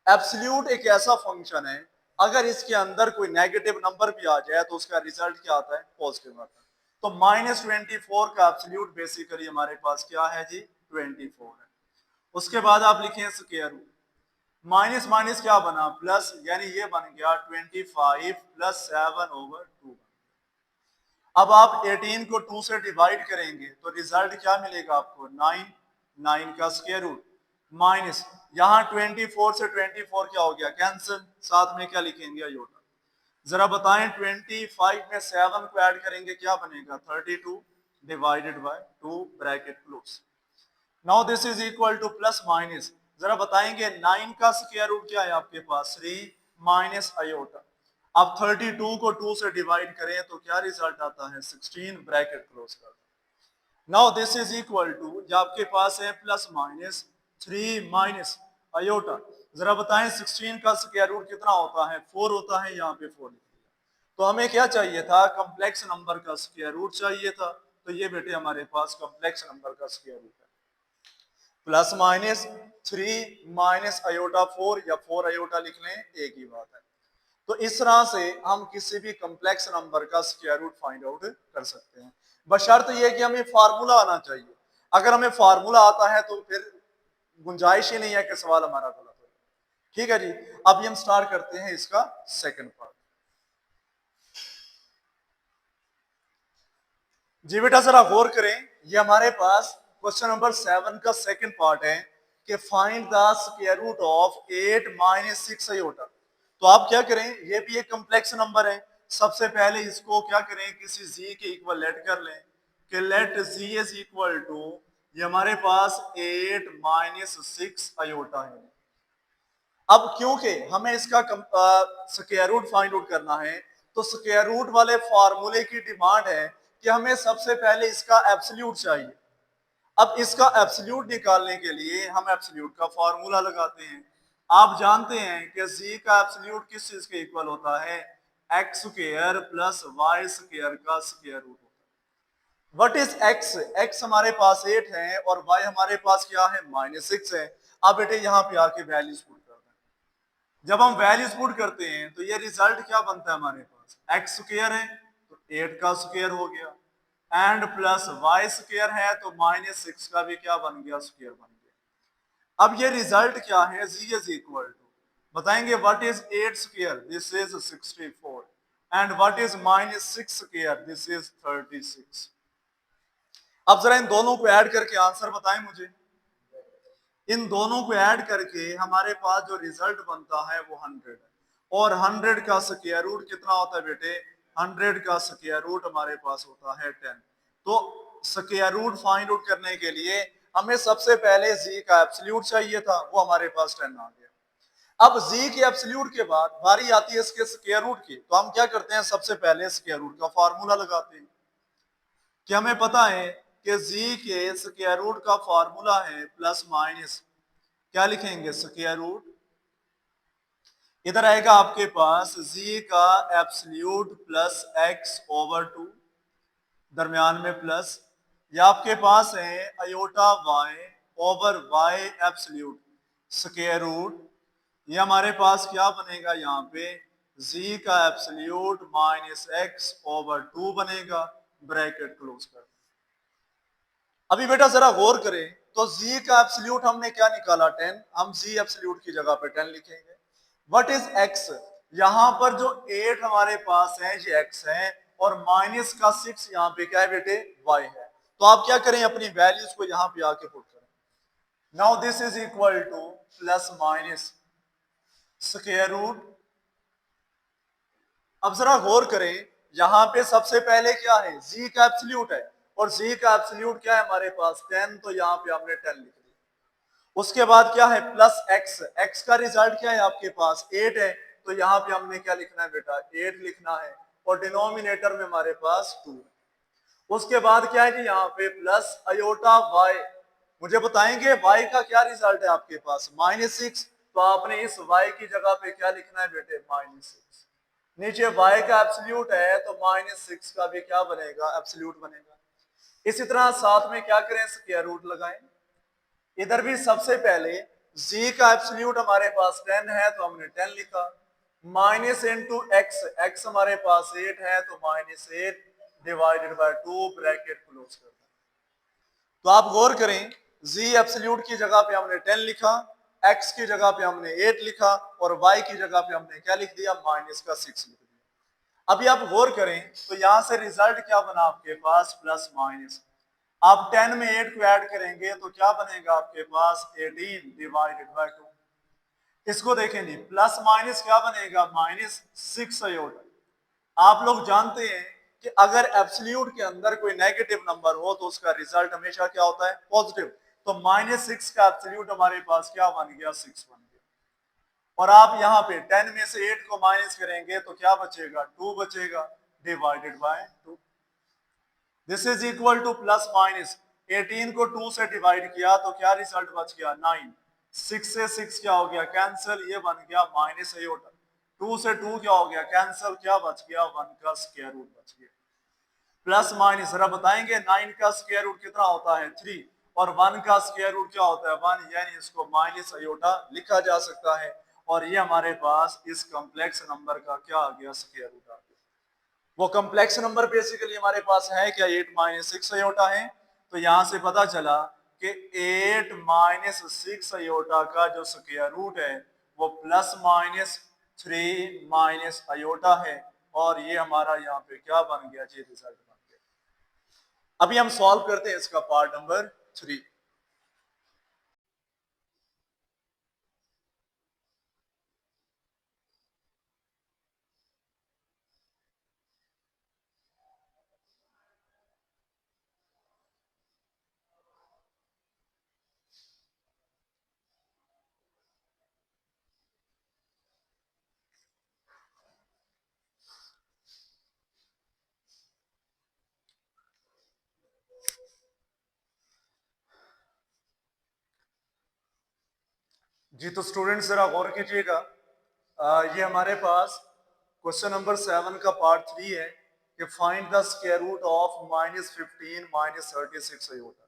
एब्सोल्यूट एक ऐसा फंक्शन है, अगर इसके अंदर कोई नेगेटिव नंबर भी आ जाए तो उसका रिजल्ट क्या आता है? पॉजिटिव आता है। तो -24 का एब्सोल्यूट बेसिकली हमारे पास क्या है जी? 24 है। उसके बाद आप लिखें स्क्वायर रूट, माइनस माइनस क्या बना? प्लस, यानी ये बन गया 25 प्लस 7/2। अब आप 18 को 2 से डिवाइड करेंगे तो रिजल्ट क्या मिलेगा आपको? 9। 9 का स्क्वायर रूट माइनस, यहाँ 24 से 24 क्या हो गया? कैंसिल। साथ में क्या लिखेंगे? अयोटा। जरा बताएं, 25 में 7 को ऐड करेंगे क्या बनेगा? 32 divided by 2 bracket close. Now this is equal to plus minus. जरा बताएंगे 9 का स्क्वायर रूट क्या है आपके पास? 3 माइनस अयोटा। अब 32 को 2 से डिवाइड करें तो क्या रिजल्ट आता है? 16 ब्रैकेट क्लोज कर। Now this is equal to, जो आपके पास है प्लस माइनस 3 माइनस अयोटा। जरा बताएं 16 का स्क्वायर रूट कितना होता है? 4 होता है, यहाँ पे 4 लिख दिया। तो हमें क्या चाहिए था? कॉम्प्लेक्स नंबर का स्क्वायर रूट चाहिए था, तो ये बेटे हमारे पास कॉम्प्लेक्स नंबर का स्क्वायर रूट है। प्लस माइनस 3 माइनस अयोटा 4, या 4 अयोटा लिख लें, एक ही बात है। तो इस तरह से हम किसी भी कॉम्प्लेक्स नंबर का स्क्वायर रूट फाइंड आउट कर सकते हैं, बशर्त ये कि हमें फार्मूला आना चाहिए। अगर हमें फार्मूला आता है तो फिर गुंजाइश ही नहीं है कि सवाल हमारा गलत हो। ठीक है जी, अभी हम स्टार्ट करते हैं इसका सेकंड पार्ट। जी बेटा जरा गौर करें, ये हमारे पास क्वेश्चन नंबर 7 का सेकंड पार्ट है कि find the square root of 8 minus 6 iota. तो आप क्या करें, ये भी एक कॉम्प्लेक्स नंबर है। सबसे पहले इसको क्या करें? किसी z के इक्वल लेट कर लें कि let z is equal to, ये हमारे पास 8 माइनस 6 अयोटा है। अब क्योंकि हमें इसका स्क्वायर रूट फाइंड आउट करना है, तो स्क्वायर रूट वाले फार्मूले की डिमांड है कि हमें सबसे पहले इसका एब्सोल्यूट चाहिए। अब इसका एब्सोल्यूट निकालने के लिए हम एब्सोल्यूट का फार्मूला लगाते हैं। आप जानते हैं कि z का एब्सोल्यूट किस चीज के इक्वल होता है? X square plus Y square का स्क्वायर रूट होता है। What is x? x हमारे पास 8 है और y हमारे पास क्या है? -6 है। अब बेटे यहाँ पे आके वैल्यूज पुट कर दें। जब हम वैल्यूज पुट करते हैं तो ये रिजल्ट क्या बनता है हमारे पास? एक्स स्क्वायर है तो 8 का स्क्वायर हो गया, एंड प्लस वाई स्क्वायर है तो -6 का भी क्या बन गया? स्क्वायर बन गया। अब ये रिजल्ट क्या है? z इज इक्वल टू, बताएंगे what is 8 square? This is 64, and what is -6 square? This is 36। अब जरा इन दोनों को ऐड करके आंसर बताएं मुझे। इन दोनों को ऐड करके हमारे पास जो रिजल्ट बनता है वो 100 है, और 100 का स्क्वायर रूट कितना होता है बेटे? 100 का स्क्वायर रूट हमारे पास होता है 10। तो स्क्वायर रूट फाइंड आउट करने के लिए हमें सबसे पहले z का एब्सोल्यूट चाहिए था, वो हमारे पास 10 आ गया। अब z के एब्सोल्यूट के बाद बारी आती है इसके स्क्वायर रूट की, तो हम क्या करते हैं? सबसे पहले स्क्वायर रूट का फार्मूला लगाते हैं कि हमें पता है कि z के स्क्वायर रूट का फार्मूला है प्लस माइनस, क्या लिखेंगे? स्क्वायर रूट, इधर आएगा आपके पास z का एब्सोल्यूट प्लस x/2, दरमियान में प्लस, या आपके पास है iota y over y absolute square root, ये हमारे पास क्या बनेगा यहाँ पे z का एब्सोल्यूट माइनस एक्स ओवर 2 बनेगा, ब्रैकेट क्लोज कर। अभी बेटा जरा गौर करें तो z का एब्सोल्यूट हमने क्या निकाला 10, हम z एब्सोल्यूट की जगह पे 10 लिखेंगे। What is x? यहाँ पर जो 8 हमारे पास है ये x है और माइनस का 6 यहाँ पे क्या है बेटे y है। तो आप क्या करें अपनी वैल्यूज को यहाँ पे आके पुट करें। Now this is equal to plus minus square root. अब जरा गौर करें यहाँ पे सबसे पहले क्या है z का एब्सोल्यूट है और z का एब्सोल्यूट क्या है हमारे पास 10, तो यहाँ पे हमने 10 लिख दिया। उसके बाद क्या है प्लस x, x का रिजल्ट क्या है आपके पास 8 है, तो यहाँ पे हमने क्या लिखना है बेटा 8 लिखना है और डिनोमिनेटर में हमारे पास 2। उसके बाद क्या है जी यहाँ पे प्लस अयोटा y। मुझे बताएंगे y का क्या रिजल्ट है आपके पास -6, तो आपने इस y की जगह पे क्या लिखना है बेटे -6। नीचे y का एब्सोल्यूट है तो -6 का भी क्या बनेगा एब्सोल्यूट बनेगा। इसी तरह साथ में क्या करें स्क्वायर रूट लगाएं। इधर भी सबसे पहले z का एब्सोल्यूट हमारे पास 10 है तो हमने 10 लिखा, माइनस इंटू एक्स, एक्स हमारे पास 8 है तो -8 डिवाइडेड बाय 2 ब्रैकेट क्लोज कर। तो आप गौर करें z एब्सोल्यूट की जगह पे हमने 10 लिखा, x की जगह पे हमने 8 लिखा और y की जगह पे हमने क्या लिख दिया माइनस का 6 लिख दिया। अभी आप गौर करें तो यहां से रिजल्ट क्या बना आपके पास प्लस माइनस। आप 10 में 8 को ऐड करेंगे तो क्या बनेगा आपके पास 18 डिवाइडेड बाय 2। इसको देखें जी प्लस माइनस क्या बनेगा -6 अयोटा। आप लोग जानते हैं कि अगर एब्सोल्यूट के अंदर कोई नेगेटिव नंबर हो तो उसका रिजल्ट हमेशा क्या होता है पॉजिटिव। तो -6 का एब्सोल्यूट हमारे पास क्या बन गया 6 बन गया। और आप यहाँ पे 10 में से 8 को माइनस करेंगे तो क्या बचेगा 2 बचेगा divided by 2। This is equal to plus minus 18 को 2 से डिवाइड किया तो क्या रिजल्ट बच गया 9। 6 से 6 क्या हो गया कैंसिल, ये बन गया माइनस अयोटा। 2 से 2 क्या हो गया कैंसिल, क्या बच गया 1 का स्क्वायर रूट बच गया। प्लस माइनस जरा बताएंगे 9 का स्क्वायर रूट कितना होता है 3 और 1 का स्क्वायर रूट क्या होता है 1, यानी इसको माइनस अयोटा लिखा जा सकता है। और ये हमारे पास इस कॉम्प्लेक्स नंबर का क्या आ गया स्क्वायर रूट आ गया। वो कॉम्प्लेक्स नंबर बेसिकली हमारे पास है क्या 8 माइनस 6 अयोटा है। तो यहां से पता चला कि 8 माइनस 6 अयोटा का जो स्क्वायर रूट है वो प्लस माइनस 3 माइनस अयोटा है और ये हमारा यहाँ पे क्या बन गया जी रिजल्ट बन गया। अभी हम सॉल्व करते हैं इसका पार्ट नंबर 3। जी तो स्टूडेंट्स जरा गौर कीजिएगा, ये हमारे पास क्वेश्चन नंबर 7 का पार्ट 3 है कि find the square root of -15 -36 iota.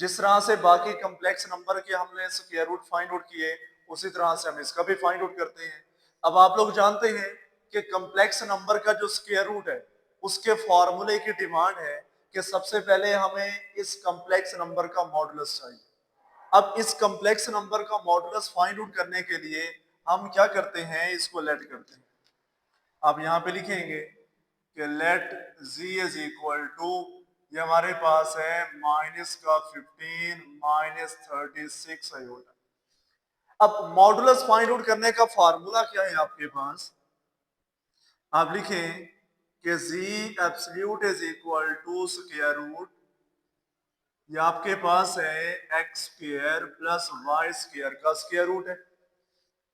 जिस तरह से बाकी कम्प्लेक्स नंबर के हमने स्क्वायर रूट फाइंड आउट किए उसी तरह से हम इसका भी फाइंड आउट करते हैं। अब आप लोग जानते हैं कि कम्प्लेक्स नंबर का जो स्क्वायर रूट है उसके फॉर्मूले की डिमांड है कि सबसे पहले हमें इस कम्प्लेक्स नंबर का मॉडुलस चाहिए। अब इस कम्प्लेक्स नंबर का मॉडुलस फाइंड आउट करने के लिए हम क्या करते हैं इसको लेट करते हैं। आप यहाँ पे लिखेंगे कि let z is equal to, ये हमारे पास है माइनस का 15 -36 अयोटा। अब मॉडुलस फाइंड आउट करने का फार्मूला क्या है आपके पास, आप लिखें कि z absolute is equal to square root, ये आपके पास है X square plus Y square का स्क्वायर रूट है।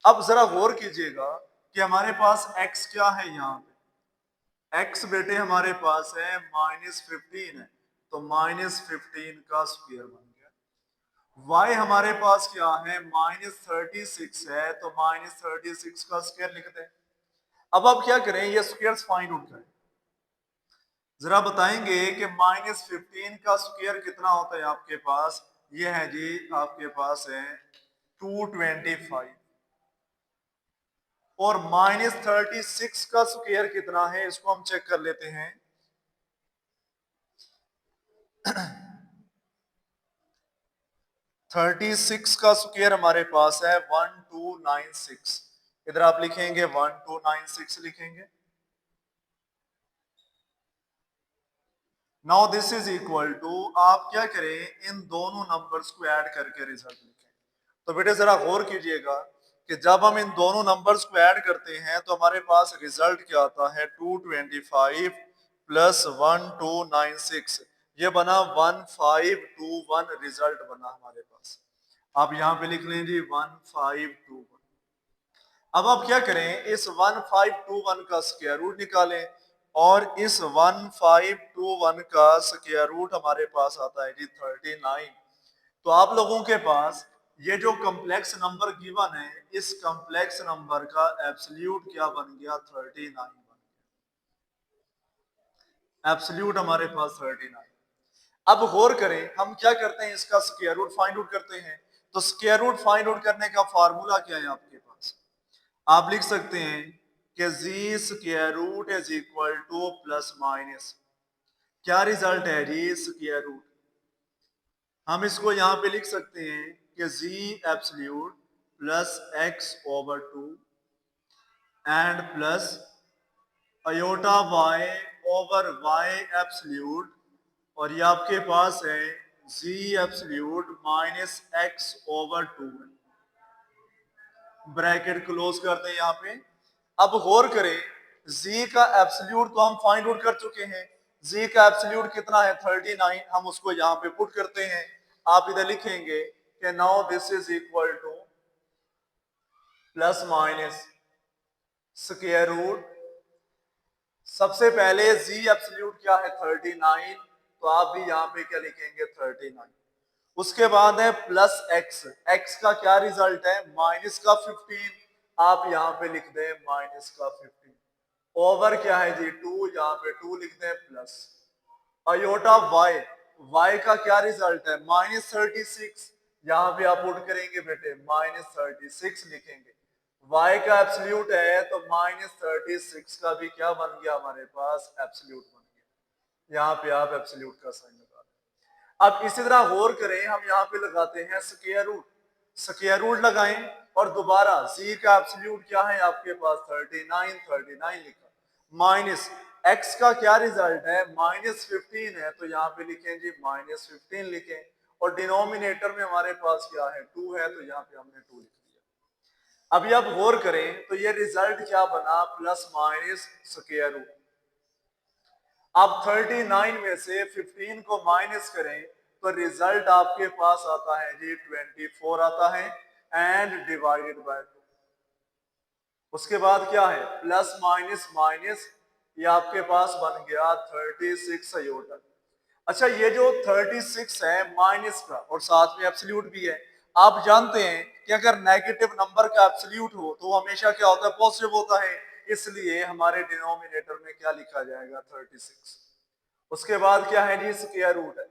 अब जरा गौर कीजिएगा कि हमारे पास x क्या है यहाँ पे, x बेटे हमारे पास है -15 है तो -15 का स्क्वायर बन गया। y हमारे पास क्या है -36 है तो -36 का स्क्वायर लिखते हैं। अब आप क्या करें ये स्क्वायर्स फाइंड आउट करें। जरा बताएंगे कि -15 का स्क्वायर कितना होता है आपके पास, ये है जी आपके पास है 225। और -36 का स्क्वायर कितना है इसको हम चेक कर लेते हैं। 36 का स्क्वायर हमारे पास है 1296। इधर आप लिखेंगे 1296 लिखेंगे। Now this is equal to, आप क्या करें इन दोनों नंबर्स को ऐड करके रिजल्ट लिखें। तो बेटे जरा गौर कीजिएगा कि जब हम इन दोनों नंबर्स को ऐड करते हैं तो हमारे पास रिजल्ट क्या आता है, 225 प्लस 1296, ये बना 1521 रिजल्ट बना हमारे पास। आप यहाँ पे लिख लें जी 1521। अब आप क्या करें, इस 1521 का स्क्वायर रूट निकालें और इस 1521 का स्क्वायर रूट हमारे पास आता है जी 39। तो आप लोगों के पास ये जो कॉम्प्लेक्स नंबर गिवन है, इस कॉम्प्लेक्स नंबर का एब्सोल्यूट क्या बन गया, 39 बन गया। एब्सोल्यूट हमारे पास 39। अब गौर करें, हम क्या करते हैं, इसका स्क्वायर रूट फाइंड आउट करते हैं। तो स्क्वायर रूट फाइंड आउट करने का फार्मूला क्या है आपके पास, आप लिख सकते हैं कि जी square root is equal to plus minus, क्या रिजल्ट है जी स्क्वायर रूट, हम इसको यहां पे लिख सकते हैं कि जी absolute plus X over 2 and plus iota Y over Y absolute, और ये आपके पास है जी absolute minus X over 2, bracket close करते हैं यहाँ पे। अब गौर करें, z का एब्सोल्यूट तो हम फाइंड आउट कर चुके हैं, z का एब्सोल्यूट कितना है 39, हम उसको यहाँ पे पुट करते हैं। आप इधर लिखेंगे कि now this is equal to plus minus square root, सबसे पहले z एब्सोल्यूट क्या है 39, तो आप भी यहाँ पे क्या लिखेंगे 39। उसके बाद है प्लस एक्स, एक्स का क्या रिजल्ट है माइनस का 15, आप यहाँ पे लिख दें माइनस का 15, ओवर क्या है जी 2, यहाँ पे 2 लिख दें प्लस अयोटा वाई, वाई का क्या रिजल्ट है -36, यहाँ पे आप पुट करेंगे बेटे -36 लिखेंगे। वाई का एब्सोल्यूट है तो -36 का भी क्या बन गया हमारे पास एब्सोल्यूट बन गया, यहाँ पे आप एब्सोल्यूट का साइन लगा दें। अब इसी तरह गौर करें, हम यहाँ पे लगाते हैं स्क्वायर रूट, स्क्वायर रूट लगाएं और दोबारा c का एब्सोल्यूट क्या है आपके पास 39 लिखा, माइनस x का क्या रिजल्ट है -15 है, तो यहाँ पे लिखें जी -15 लिखें, और डिनोमिनेटर में हमारे पास क्या है 2 है, तो यहाँ पे हमने 2 लिख दिया। अभी आप गौर करें तो ये रिजल्ट क्या बना प्लस माइनस स्क्वायर रूट। आप 39 में से 15 को माइनस करें तो रिजल्ट आपके पास आता है जी 24 आता है, एंड डिवाइडेड बाय 2। उसके बाद क्या है प्लस माइनस माइनस, ये आपके पास बन गया 36 अयोटा। अच्छा, ये जो 36 है माइनस का और साथ में एब्सोल्यूट भी है, आप जानते हैं कि अगर नेगेटिव नंबर का एब्सोल्यूट हो तो हमेशा क्या होता है पॉजिटिव होता है, इसलिए हमारे डिनोमिनेटर में क्या लिखा जाएगा 36। उसके बाद क्या है जी स्क्वायर रूट है।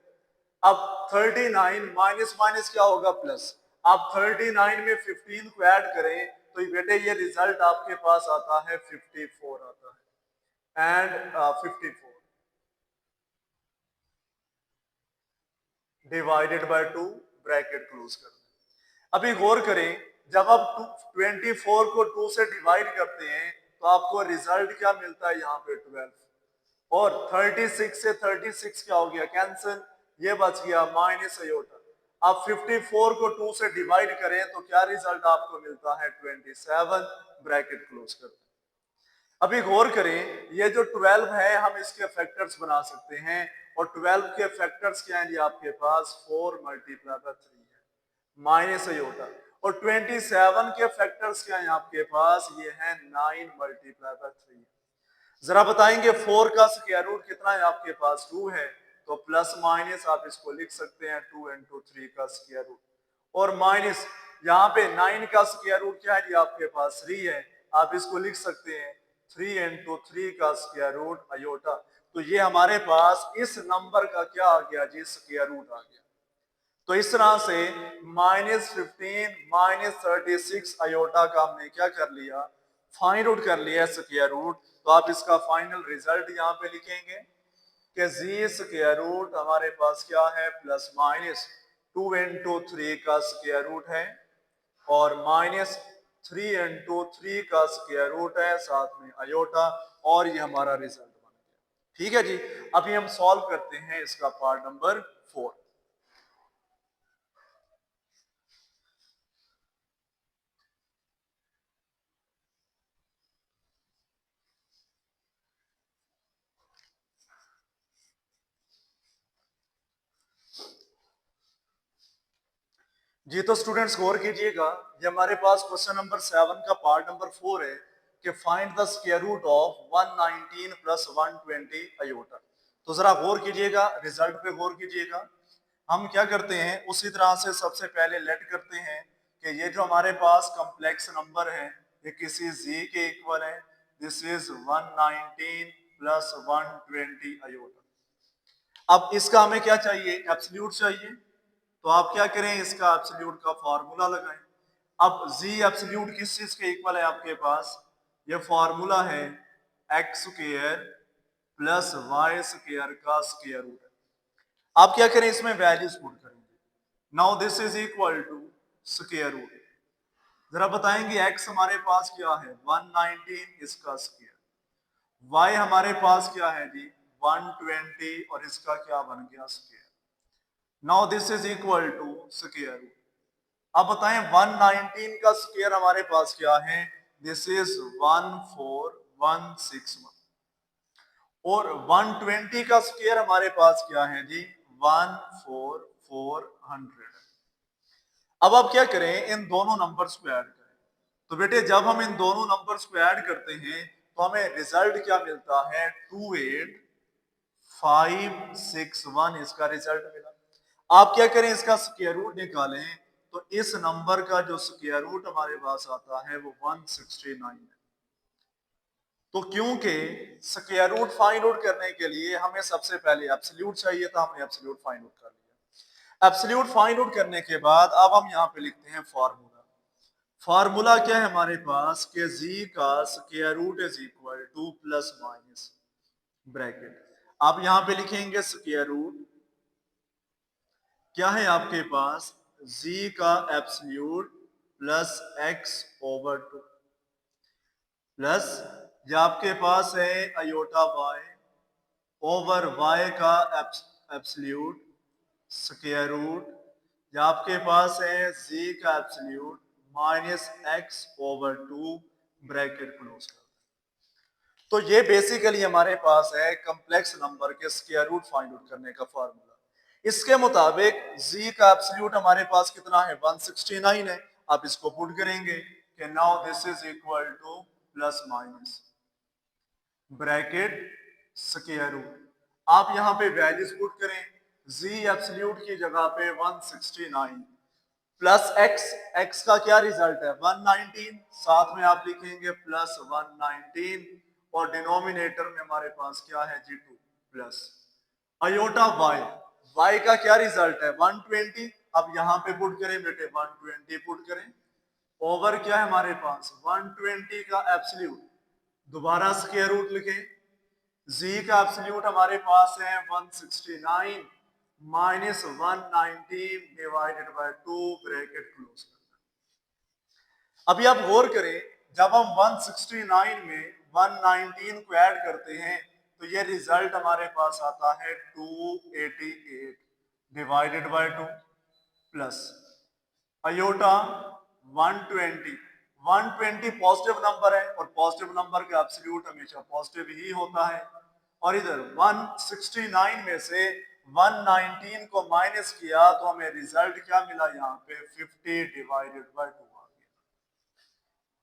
अब 39 माइनस माइनस क्या होगा प्लस, आप 39 में 15 को ऐड करें तो बेटे ये रिजल्ट आपके पास आता है 54 आता है, and 54 divided by 2 bracket close कर दें। अभी गौर करें, जब आप 24 को 2 से डिवाइड करते हैं तो आपको रिजल्ट क्या मिलता है यहाँ पे 12, और 36 से 36 क्या हो गया कैंसिल, ये बच गया माइनस अयोटा। आप 54 को 2 से डिवाइड करें तो क्या रिजल्ट आपको मिलता है 27, ब्रैकेट क्लोज कर दें। अभी गौर करें, ये जो 12 है हम इसके फैक्टर्स बना सकते हैं, और 12 के फैक्टर्स क्या हैं जी आपके पास 4 मल्टीप्लाई बाय 3 है माइनस अयोटा, और 27 के फैक्टर्स क्या हैं आपके पास, ये है 9 मल्टीप्लाई बाय 3। जरा बताएंगे 4 का स्क्वायर रूट कितना है आपके पास 2 है, तो प्लस माइनस आप इसको लिख सकते हैं 2 इंटू 3 का स्क्वायर रूट, और माइनस यहाँ पे 9 का स्क्वायर रूट क्या है जी आपके पास 3 है, आप इसको लिख सकते हैं 3 इंटू 3 का स्क्वायर रूट अयोटा। तो ये हमारे पास इस नंबर का क्या आ गया जी स्क्वायर रूट आ गया। तो इस तरह से -15 -36 अयोटा का हमने क्या कर लिया फाइंड आउट कर लिया स्क्वायर रूट, तो आप इसका फाइनल रिजल्ट यहाँ पे लिखेंगे कि जी स्क्वायर रूट हमारे पास क्या है, प्लस माइनस 2 इंटू 3 का स्क्वायर रूट है और माइनस 3 इंटू 3 का स्क्वायर रूट है, साथ में अयोटा, और ये हमारा रिजल्ट बन गया। ठीक है जी, अभी हम सॉल्व करते हैं इसका पार्ट नंबर 4। जी तो स्टूडेंट्स गौर कीजिएगा, ये हमारे पास क्वेश्चन नंबर 7 का पार्ट नंबर 4 है कि find the square root of 119 plus 120 iota. तो जरा गौर कीजिएगा, रिजल्ट पे गौर कीजिएगा। हम क्या करते हैं उसी तरह से सबसे पहले लेट करते हैं कि ये जो हमारे पास कॉम्प्लेक्स नंबर है ये किसी z के इक्वल है। This is 119 plus 120 iota. अब इसका हमें क्या चाहिए, एब्सोल्यूट चाहिए। तो आप क्या करें, इसका एब्सोल्यूट का फार्मूला लगाएं। अब z एब्सोल्यूट किस चीज के इक्वल है आपके पास, ये फार्मूला है X square plus Y square का स्क्वायर रूट है। आप क्या करें, इसमें वैल्यूज पुट करेंगे। Now this is equal to square root, जरा बताएंगे x हमारे पास क्या है 119, इसका स्क्वायर, y हमारे पास क्या है जी 120 और इसका क्या बन गया square. Now this is equal to square root. अब बताएं 119 का स्क्वायर हमारे पास क्या है, दिस इज 14161 और 120 का स्क्वायर हमारे पास क्या है जी 14400। अब आप क्या करें, इन दोनों नंबर्स को ऐड करें। तो बेटे जब हम इन दोनों नंबर्स को ऐड करते हैं तो हमें रिजल्ट क्या मिलता है 28561, इसका रिजल्ट मिला। आप क्या करें, इसका स्क्वायर रूट निकालें तो इस नंबर का जो स्क्वायर रूट हमारे पास आता है वो 169 है। तो क्योंकि स्क्वायर रूट फाइंड आउट करने के लिए हमें सबसे पहले एब्सोल्यूट चाहिए था, हमने एब्सोल्यूट फाइंड आउट कर लिया। एब्सोल्यूट फाइंड आउट करने के बाद अब हम यहाँ पे लिखते हैं फार्मूला। फार्मूला क्या है हमारे पास कि z का square root is equal to plus minus bracket, आप यहां पे लिखेंगे स्क्वायर रूट क्या है आपके पास z का absolute plus x over 2 plus ये आपके पास है अयोटा y ओवर y का एब्सोल्यूट स्क्वायर रूट, ये आपके पास है z का absolute minus x over 2 bracket close कर। तो ये बेसिकली हमारे पास है कॉम्प्लेक्स नंबर के स्क्वायर रूट फाइंड आउट करने का फार्मूला। इसके मुताबिक z का एब्सोल्यूट हमारे पास कितना है 169 है। आप इसको पुट करेंगे कि now this is equal to plus minus bracket square root, आप यहां पे वैल्यूज पुट करें। z एब्सोल्यूट की जगह पे 169 प्लस x का क्या रिजल्ट है 119, साथ में आप लिखेंगे प्लस 119 और डिनोमिनेटर में हमारे पास क्या है जी 2 प्लस अयोटा y का क्या रिजल्ट है 120, अब यहां पे पुट करें बेटे 120 पुट करें ओवर क्या है हमारे पास 120 का एब्सोल्यूट, दोबारा स्क्वायर रूट लिखें। z का एब्सोल्यूट हमारे पास है 169 minus 119 divided by 2 bracket close. अभी आप गौर करें, जब हम 169 में 119 को ऐड करते हैं तो ये रिजल्ट हमारे पास आता है 288 divided by 2 plus aorta 120। 120 positive number है और पॉजिटिव नंबर का एब्सोल्यूट हमेशा पॉजिटिव ही होता है। और इधर 169 में से 119 को माइनस किया तो हमें रिजल्ट क्या मिला, यहाँ पे 50 डिवाइडेड बाय 2 आ गया।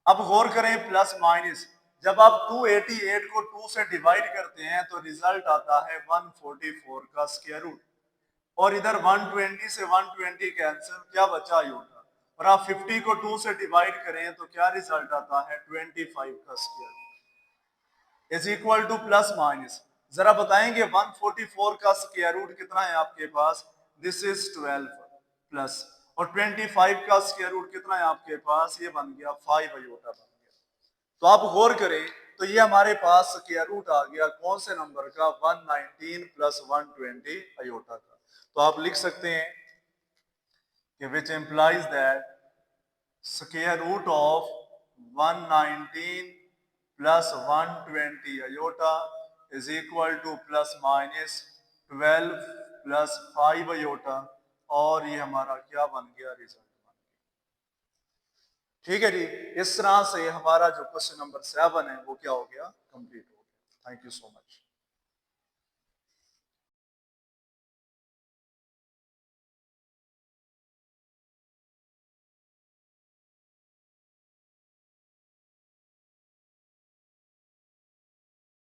अब गौर करें प्लस माइनस, जब आप 288 को 2 से डिवाइड करते हैं तो रिजल्ट आता है 144 का स्क्वायर रूट, और इधर 120 से 120 कैंसिल, क्या बचा अयोटा, और आप 50 को 2 से डिवाइड करें तो क्या रिजल्ट आता है 25 का square is equal to plus minus. जरा बताएंगे 144 का स्क्वायर रूट कितना है आपके पास, दिस इज 12 प्लस, और 25 का स्क्वायर रूट कितना है आपके पास, ये बन गया 5 अयोटा बन गया। तो आप गौर करें तो ये हमारे पास स्क्वायर रूट आ गया कौन से नंबर का 119 प्लस 120 अयोटा का। तो आप लिख सकते हैं कि which employs that square root of 119 plus 120 iota is equal to plus minus 12 plus 5 iota, और ये हमारा क्या बन गया, रिजल्ट बन गया। ठीक है जी, इस तरह से हमारा जो क्वेश्चन नंबर 7 है वो क्या हो गया, कंप्लीट हो गया। Thank you so much.